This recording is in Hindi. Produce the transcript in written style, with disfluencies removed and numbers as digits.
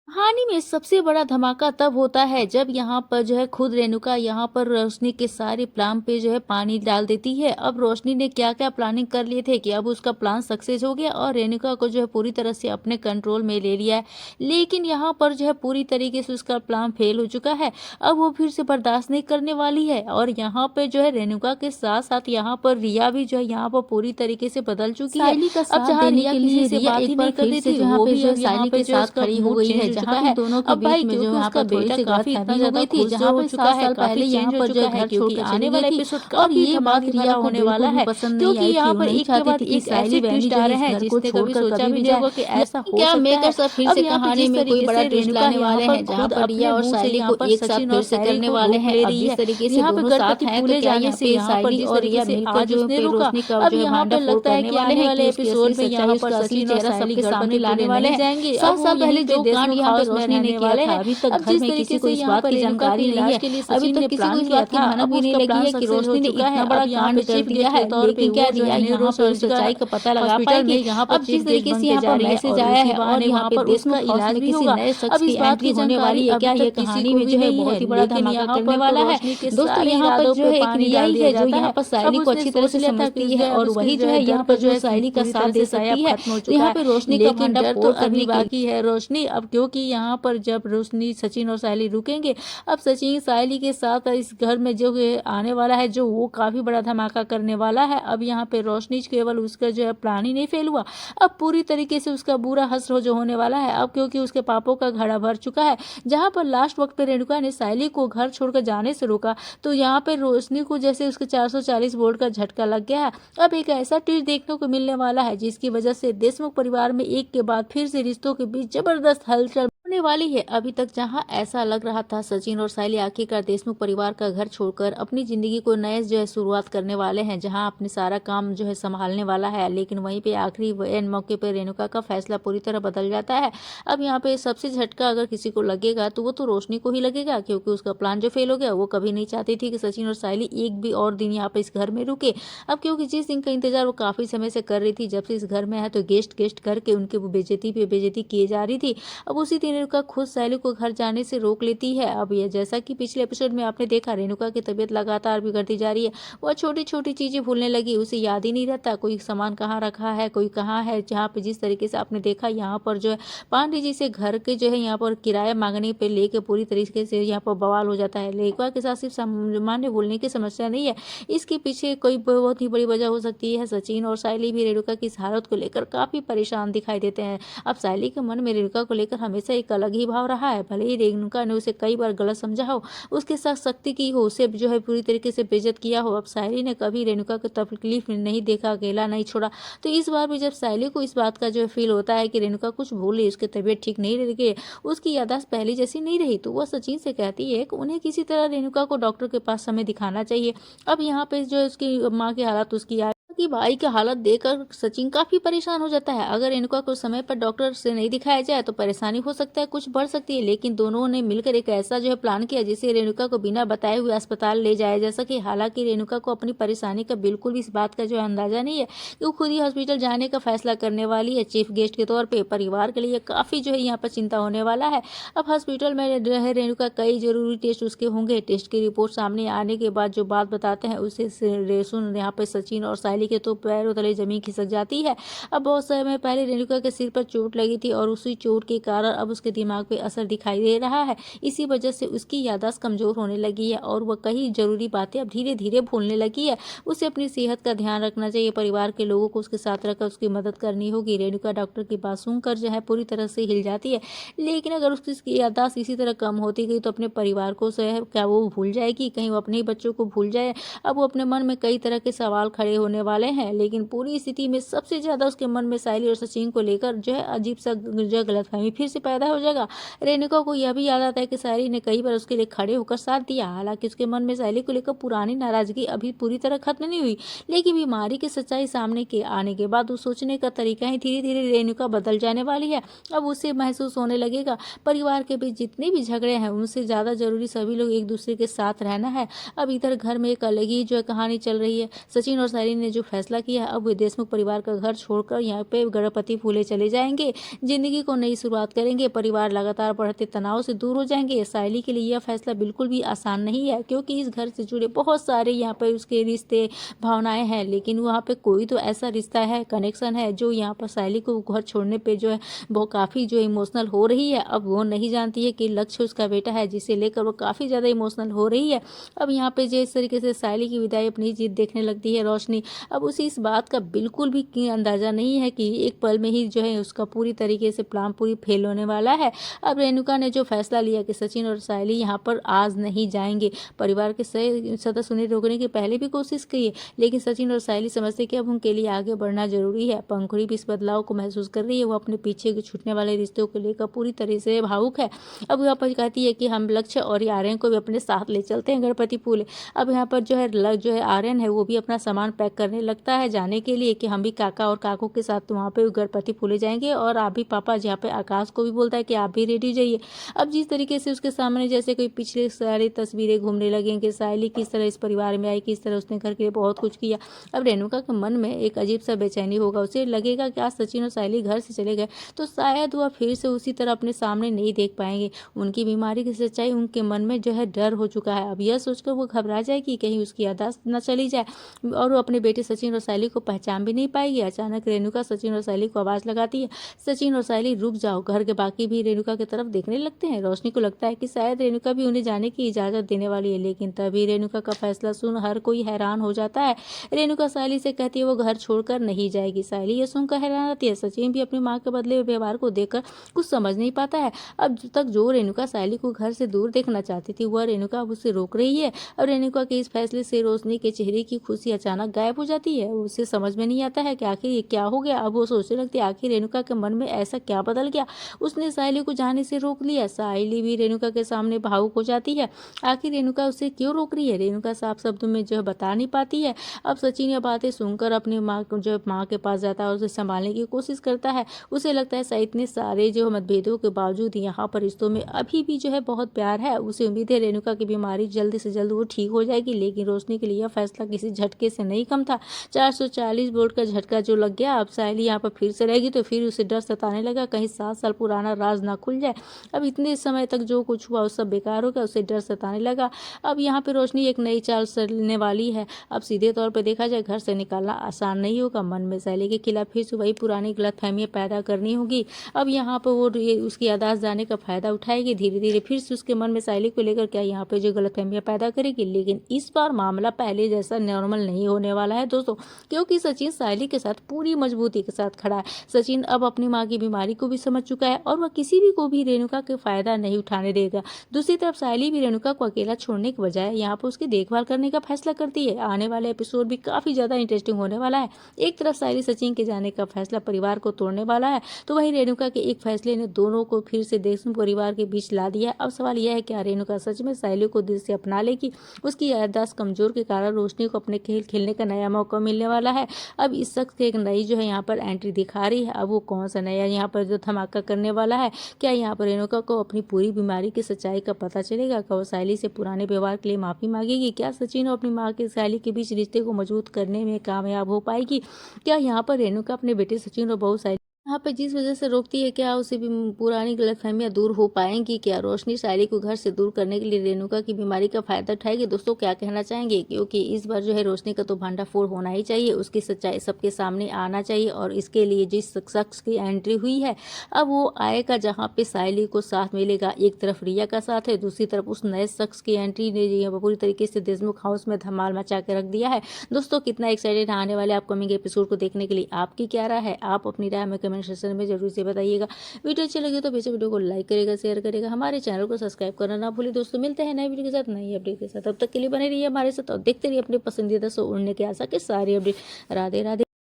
कहानी में सबसे बड़ा धमाका तब होता है जब यहाँ पर जो है खुद रेणुका यहाँ पर रोशनी के सारे प्लान पे जो है पानी डाल देती है। अब रोशनी ने क्या क्या प्लानिंग कर लिए थे कि अब उसका प्लान सक्सेस हो गया और रेणुका को जो है पूरी तरह से अपने कंट्रोल में ले लिया है। लेकिन यहाँ पर जो है पूरी तरीके से उसका प्लान फेल हो चुका है। अब वो फिर से बर्दाश्त नहीं करने वाली है और यहाँ पे जो है रेणुका के साथ साथ यहाँ पर रिया भी जो है यहाँ पर पूरी तरीके से बदल चुकी है। साइली का अब साथ जहाँ देने रिया के किसी लिए से रिया बात ही एक बार नहीं फिर करती से थी, जहाँ वो पे भी जो अब है यहाँ साइली पे के जो है साथ उसका खड़ी हो मूड गई है, चेंज हो जहाँ चुका पे है। दोनों के अब बीच भाई में जो क्योंकि यहाँ उसका पर थोड़ी बेटा सी काफी गलतफहमी हो ज्यादा गई थी, खुश जहाँ हो पे चुका है, 7 साल काफी पहले यहाँ चेंज हो पर जो चुका है है, घर क्योंकि छोड़कर आने चली गई वाला थी। एपिसोड और काफी ये बात धमाकेदार रिया को होने वाला बिल्कुल भी है। पसंद नहीं क्योंकि आई थी। यहाँ वो पर नहीं एक के चाहती बाद थी कि एक साइली ऐसे बहनी ट्विस्ट जो आ है रहे इस हैं घर को जिसने कभी छोड़कर सोचा कभी भी भी नहीं जाए। होगा कि ऐसा हो क्या सकता है। मेकर्स अब फिर अब से यहाँ पर कहानी जिस में कोई तरीके बड़ा से ट्विस्ट रेणुका लाने यहाँ वाले पर हैं, जहाँ खुद पर अपने रिया और मुंह से साइली यहाँ को पर एक साथ सचिन और फिर से साइली करने को वाले रोक हैं। ले अब रही जिस है। तरीके से यहाँ पे दोनों गणपति साथ हैं, तो फूले क्या जाने यहाँ से पे यहाँ पर साइली जिस और तरीके रिया से मिलकर आज जो उसने पे रुका, रोशनी का अब जो है यहाँ पर भांडाफोड़ लगता है करने कि वाले आने हैं वाले कि उसकी एपिसोड असली में यहाँ सच्चाई, पर उसका असली सचिन और चेहरा साइली सबके सामने गणपति लाने फूले वाले नहीं हैं। जाएंगे। अब 7 वो साल यहीं पहले पे जो कांड देशमुख यहाँ पे हाउस में रोशनी ने रहने किया वाले था, हैं। अभी तक अब घर जिस में तरीके किसी को से इस यहाँ बात पर की रेणुका के जानकारी नहीं इलाज है। के लिए अभी सचिन तक ने किसी को प्लान इस किया बात की था, भनक अब भी नहीं उसका लगी प्लान है कि सक्सेस हो रोशनी ने चुका है। इतना अब बड़ा यहाँ पे कांड कर चीफ दिया गेस्ट के है। तौर पे लेकिन क्या वो जो रिया है यहाँ न्यूरो पर सर्जिकल सच्चाई का पता लगा हॉस्पिटल में पाएगी? यहाँ पर अब चीफ जिस गेस्ट तरीके बन से के यहाँ जा पर रही है मैसेज और आया उसी है और बहाने यहाँ वहाँ पे पर उसका देशमुख हाउस इलाज में भी किसी होगा। नए अब शख्स की इस बात एंट्री की होने जानकारी वाली है, अभी क्या ये तक किसी कहानी को में भी जो है नहीं है, बहुत ही बड़ा लेकिन धमाका यहाँ करने पर तो वाला है। रोशनी के दोस्तों सारे यहाँ पर इरादों जो पे है एक पानी रिया डाल ही दिया है जो जाता यहाँ है। पर अब साइली को उसने अच्छी तरह सोच से लिया था कि समझती जो है है अब और उसकी वही जो जो है है डर यहाँ पर पर जो जो है साइली का पूरी साथ तरह दे से साया सकती है। खत्म हो तो चुका यहाँ है। पे रोशनी का लेकिन डर तो भांडाफोड़ अभी करने के बाकी है रोशनी। अब क्योंकि यहाँ पर जब रोशनी सचिन और साइली रुकेंगे, अब सचिन साइली के साथ इस घर में जो आने वाला है, जो वो काफी बड़ा धमाका करने वाला है। अब यहाँ पे रोशनी केवल उसका जो है प्लान ही नहीं फेल हुआ, अब पूरी तरीके से उसका बुरा हश्र जो होने वाला है। अब क्योंकि उसके पापों का घड़ा भर चुका है, जहाँ पर लास्ट वक्त पे रेणुका ने साइली को घर छोड़कर जाने से रोका, तो यहाँ पे रोशनी को जैसे उसके 440 वोल्ट का झटका लग गया है। अब एक ऐसा ट्विस्ट देखने को मिलने वाला है जिसकी वजह से देशमुख परिवार में एक के बाद फिर से रिश्तों के बीच जबरदस्त हलचल होने वाली है। अभी तक जहां ऐसा लग रहा था सचिन और साइली आखिरकार देशमुख परिवार का घर छोड़कर अपनी जिंदगी को नए जो है शुरुआत करने वाले हैं, जहां अपने सारा काम जो है संभालने वाला है, लेकिन वहीं पे आखिरी एंड मौके पर रेणुका का फैसला पूरी तरह बदल जाता है। अब यहाँ पे सबसे झटका अगर किसी को लगेगा तो वो तो रोशनी को ही लगेगा, क्योंकि उसका प्लान जो फेल हो गया, वो कभी नहीं चाहती थी कि सचिन और साइली एक भी और दिन यहाँ पे इस घर में रुके। अब क्योंकि जिस दिन का इंतजार वो काफी समय से कर रही थी, जब से इस घर में है तो गेस्ट गेस्ट करके उनके वो बेइज्जती पे बेइज्जती किए जा रही थी। अब उसी दिन रेणुका खुद साइली को घर जाने से रोक लेती है। अब ये जैसा कि पिछले एपिसोड में आपने देखा, रेणुका की तबीयत लगातार बिगड़ती जा रही है। वह छोटी छोटी चीजें भूलने लगी, उसे याद ही नहीं रहता कोई सामान कहाँ रखा है, कोई कहाँ है। जहाँ पे जिस तरीके से आपने देखा, यहाँ पर जो है पांडे जी से घर के जो है यहाँ पर किराया मांगने पे लेके पूरी तरीके से यहाँ पर बवाल हो जाता है। रेणुका के साथ सिर्फ सामान्य भूलने की समस्या नहीं है, इसके पीछे कोई बहुत ही बड़ी वजह हो सकती है। सचिन और साइली भी रेणुका की इस हालत को लेकर काफी परेशान दिखाई देते हैं। अब साइली के मन में रेणुका को लेकर हमेशा एक अलग ही भाव रहा है। भले ही रेणुका ने उसे कई बार गलत समझा हो, उसके साथ सख्ती की हो, उसे जो है पूरी तरीके से बेइज्जत किया हो, अब साइली ने कभी रेणुका को तकलीफ में नहीं देखा, अकेला नहीं छोड़ा। तो इस बार भी जब साइली को इस बात का जो फील होता है कि रेणुका कुछ भूल रही, उसकी तबीयत ठीक नहीं रही, उसकी याददाश्त पहले जैसी नहीं रही, तो वह सचिन से कहती है कि उन्हें किसी तरह रेणुका को डॉक्टर के पास समय दिखाना चाहिए। अब यहाँ पे जो उसकी माँ की हालत, उसकी कि भाई की हालत देखकर सचिन काफी परेशान हो जाता है। अगर इनको को समय पर डॉक्टर से नहीं दिखाया जाए तो परेशानी हो सकता है, कुछ बढ़ सकती है। लेकिन दोनों ने मिलकर एक ऐसा जो है प्लान किया जिससे रेणुका को बिना बताए हुए अस्पताल ले जाया जा सके। हालांकि रेणुका को अपनी परेशानी का बिल्कुल भी इस बात का जो है अंदाजा नहीं है कि वो खुद ही हॉस्पिटल जाने का फैसला करने वाली है चीफ गेस्ट के तौर पर। परिवार के लिए काफी जो है यहाँ पर चिंता होने वाला है। अब हॉस्पिटल में जो है रेणुका कई जरूरी टेस्ट उसके होंगे। टेस्ट की रिपोर्ट सामने आने के बाद जो बात बताते हैं उसे सुन यहाँ पे सचिन और साइली के तो पैरों तले जमीन खिसक जाती है। अब बहुत समय पहले रेणुका के सिर पर चोट लगी थी और उसी चोट के कारण अब उसके दिमाग पे असर दिखाई दे रहा है। इसी वजह से उसकी याददाश्त कमजोर होने लगी है और वह कई जरूरी बातें अब धीरे धीरे भूलने लगी है। उसे अपनी सेहत का ध्यान रखना चाहिए, परिवार के लोगों को उसके साथ रखकर उसकी मदद करनी होगी। रेणुका डॉक्टर की बात सुनकर जो है पूरी तरह से हिल जाती है। लेकिन अगर उसकी याददाश्त इसी तरह कम होती गई तो अपने परिवार को जो है क्या वो भूल जाएगी, कहीं वो अपने ही बच्चों को भूल जाए। अब वो अपने मन में कई तरह के सवाल खड़े होने वाले हैं। लेकिन पूरी स्थिति में सबसे ज्यादा उसके मन में साइली और सचिन को लेकर जो है अजीब सा जो गलतफहमी फिर से पैदा हो जाएगा। रेणुका को यह भी याद आता है कि साइली ने कई बार उसके लिए खड़े होकर साथ दिया। हालांकि उसके मन में साइली को लेकर पुरानी नाराजगी अभी पूरी तरह खत्म नहीं हुई, लेकिन बीमारी की सच्चाई सामने के आने के बाद उस सोचने का तरीका ही धीरे धीरे रेणुका बदल जाने वाली है। अब उसे महसूस होने लगेगा परिवार के बीच जितने भी झगड़े हैं उनसे ज्यादा जरूरी सभी लोग एक दूसरे के साथ रहना है। अब इधर घर में एक अलग ही जो है कहानी चल रही है। सचिन और साइली ने जो फैसला किया है। अब वे देशमुख परिवार का घर छोड़कर यहाँ पे गणपति फूले चले जाएंगे, जिंदगी को नई शुरुआत करेंगे। परिवार लगातार बढ़ते तनाव से दूर हो जाएंगे। सायली के लिए यह फैसला बिल्कुल भी आसान नहीं है, क्योंकि इस घर से जुड़े बहुत सारे यहाँ पर उसके रिश्ते, भावनाएं हैं, लेकिन वहाँ पे कोई तो ऐसा रिश्ता है, कनेक्शन है, जो यहाँ पर सायली को घर छोड़ने पे जो है वो काफ़ी जो इमोशनल हो रही है। अब वो नहीं जानती है कि लक्ष्य उसका बेटा है, जिसे लेकर वो काफ़ी ज़्यादा इमोशनल हो रही है। अब यहाँ पे जिस तरीके से सायली की विदाई अपनी जीत देखने लगती है रोशनी, अब उसे इस बात का बिल्कुल भी अंदाज़ा नहीं है कि एक पल में ही जो है उसका पूरी तरीके से प्लान पूरी फेल होने वाला है। अब रेणुका ने जो फैसला लिया कि सचिन और सायली यहाँ पर आज नहीं जाएंगे, परिवार के सदस्य उन्हें रोकने की पहले भी कोशिश की, लेकिन सचिन और सायली समझते कि अब उनके लिए आगे बढ़ना जरूरी है। पंखुड़ी भी इस बदलाव को महसूस कर रही है। वो अपने पीछे के छूटने वाले रिश्तों को लेकर पूरी तरह से भावुक है। अब यहाँ पर कहती है कि हम लक्ष्य और आर्यन को भी अपने साथ ले चलते हैं गणपति फूले। अब यहाँ पर जो है आर्यन है वो भी अपना सामान पैक करने लगता है जाने के लिए, कि हम भी काका और काकू के साथ वहाँ पे गणपति फूले जाएंगे, और आप भी पापा, जहाँ पे आकाश को भी बोलता है कि आप भी रेडी जाइए। अब जिस तरीके से उसके सामने जैसे कोई पिछले सारी तस्वीरें घूमने लगेंगे, सायली किस तरह इस परिवार में आई, किस तरह उसने घर के लिए बहुत कुछ किया। अब रेणुका के मन में एक अजीब सा बेचैनी होगा। उसे लगेगा कि आज सचिन और सायली घर से चले गए तो शायद वह फिर से उसी तरह अपने सामने नहीं देख पाएंगे। उनकी बीमारी की सच्चाई उनके मन में जो है डर हो चुका है। अब यह सोचकर वो घबरा जाए कि कहीं उसकी याददाश्त न चली जाए और वो अपने बेटे सचिन और सायली को पहचान भी नहीं पाएगी। अचानक रेणुका सचिन और सायली को आवाज़ लगाती है, सचिन और सायली रुक जाओ। घर के बाकी भी रेणुका की तरफ देखने लगते हैं। रोशनी को लगता है कि शायद रेणुका भी उन्हें जाने की इजाज़त देने वाली है, लेकिन तभी रेणुका का फैसला सुन हर कोई हैरान हो जाता है। रेणुका सायली से कहती है वो घर छोड़कर नहीं जाएगी। सायली ये सुनकर हैरान रहती है। सचिन भी अपनी माँ के बदले हुए व्यवहार को देखकर कुछ समझ नहीं पाता है। अब तक जो रेणुका सायली को घर से दूर देखना चाहती थी, वह रेणुका अब उससे रोक रही है। अब रेणुका के इस फैसले से रोशनी के चेहरे की खुशी अचानक गायब हो जाती है। उसे समझ में नहीं आता है कि आखिर ये क्या हो गया। अब वो सोचने लगती है आखिर रेणुका के मन में ऐसा क्या बदल गया, उसने सायली को जाने से रोक लिया। सायली भी रेणुका के सामने भावुक हो जाती है। आखिर रेणुका उसे क्यों रोक रही है, रेणुका साफ शब्दों में जो है बता नहीं पाती है। अब सचिन ये बातें सुनकर अपनी माँ के पास जाता है और उसे संभालने की कोशिश करता है। उसे लगता है शायद इतने सारे जो मतभेदों के बावजूद यहाँ पर रिश्तों में अभी भी जो है बहुत प्यार है। उसे उम्मीद है रेणुका की बीमारी जल्द से जल्द वो ठीक हो जाएगी, लेकिन रोशनी के लिए यह फैसला किसी झटके से नहीं कम था। 440 वोल्ट का झटका जो लग गया। अब सायली यहाँ पर फिर से रहेगी तो फिर उसे डर सताने लगा, कहीं 7 साल पुराना राज ना खुल जाए। अब इतने समय तक जो कुछ हुआ उस सब बेकार हो गया, उसे डर सताने लगा। अब यहाँ पे रोशनी एक नई चाल चलने वाली है। अब सीधे तौर पर देखा जाए घर से निकालना आसान नहीं होगा। मन में सायली के खिलाफ फिर से वही पुरानी गलतफहमियां पैदा करनी होगी। अब यहाँ पर वो उसकी याददाश्त जाने का फायदा उठाएगी। धीरे धीरे फिर से उसके मन में सायली को लेकर क्या यहाँ पे जो गलतफहमियां पैदा करेगी, लेकिन इस बार मामला पहले जैसा नॉर्मल नहीं होने वाला है दोस्तों, क्योंकि सचिन सायली के साथ पूरी मजबूती के साथ खड़ा है। सचिन अब अपनी माँ की बीमारी को भी समझ चुका है और वह किसी भी को भी रेणुका के फायदा नहीं उठाने देगा। दूसरी तरफ सायली भी रेणुका को अकेला छोड़ने के बजाय यहाँ पर उसकी देखभाल करने का फैसला करती है। आने वाले एपिसोड भी काफी ज्यादा इंटरेस्टिंग होने वाला है। एक तरफ सायली सचिन के जाने का फैसला परिवार को तोड़ने वाला है, तो वहीं रेणुका के एक फैसले ने दोनों को फिर से देशमुख परिवार के बीच ला दिया। अब सवाल यह है क्या रेणुका सच में सायली को दिल से अपना लेगी। उसकी याददाश्त कमजोर के कारण रोशनी को अपने खेल खेलने का नया मौका मिलने वाला है। अब इस शख्स की एक नई जो है यहाँ पर एंट्री दिखा रही है। अब वो कौन सा नया यहाँ पर जो धमाका करने वाला है, क्या यहाँ पर रेणुका को अपनी पूरी बीमारी की सच्चाई का पता चलेगा। क्या वो सायली से पुराने व्यवहार के लिए माफी मांगेगी। क्या सचिन और अपनी माँ के सायली के बीच रिश्ते को मजबूत करने में कामयाब हो पाएगी। क्या यहाँ पर रेणुका अपने बेटे सचिन और बहू सायली यहाँ पे जिस वजह से रोकती है, क्या उसे भी पुरानी गलतफहमियां दूर हो पाएंगी। क्या रोशनी सायली को घर से दूर करने के लिए रेणुका की बीमारी का फायदा उठाएगी। दोस्तों क्या कहना चाहेंगे, क्योंकि इस बार जो है रोशनी का तो भांडाफोड़ होना ही चाहिए, उसकी सच्चाई सबके सामने आना चाहिए। और इसके लिए जिस शख्स की एंट्री हुई है अब वो आएगा जहाँ पे सायली को साथ मिलेगा। एक तरफ रिया का साथ है, दूसरी तरफ उस नए शख्स की एंट्री ने पूरी तरीके से देशमुख हाउस में धमाल मचा के रख दिया है। दोस्तों कितना एक्साइटेड आने वाले अपकमिंग एपिसोड को देखने के लिए, आपकी क्या राय है, आप अपनी राय में कमेंट सेक्शन में जरूर से बताइएगा। वीडियो अच्छी लगे तो बेशक वीडियो को लाइक करेगा, शेयर करेगा, हमारे चैनल को सब्सक्राइब करना ना भूलिए। दोस्तों मिलते हैं नए वीडियो के साथ, नई अपडेट के साथ। तब तक के लिए बने रहिए हमारे साथ और देखते रहिए अपने पसंदीदा शो उड़ने की आशा के सारी अपडेट। राधे राधे।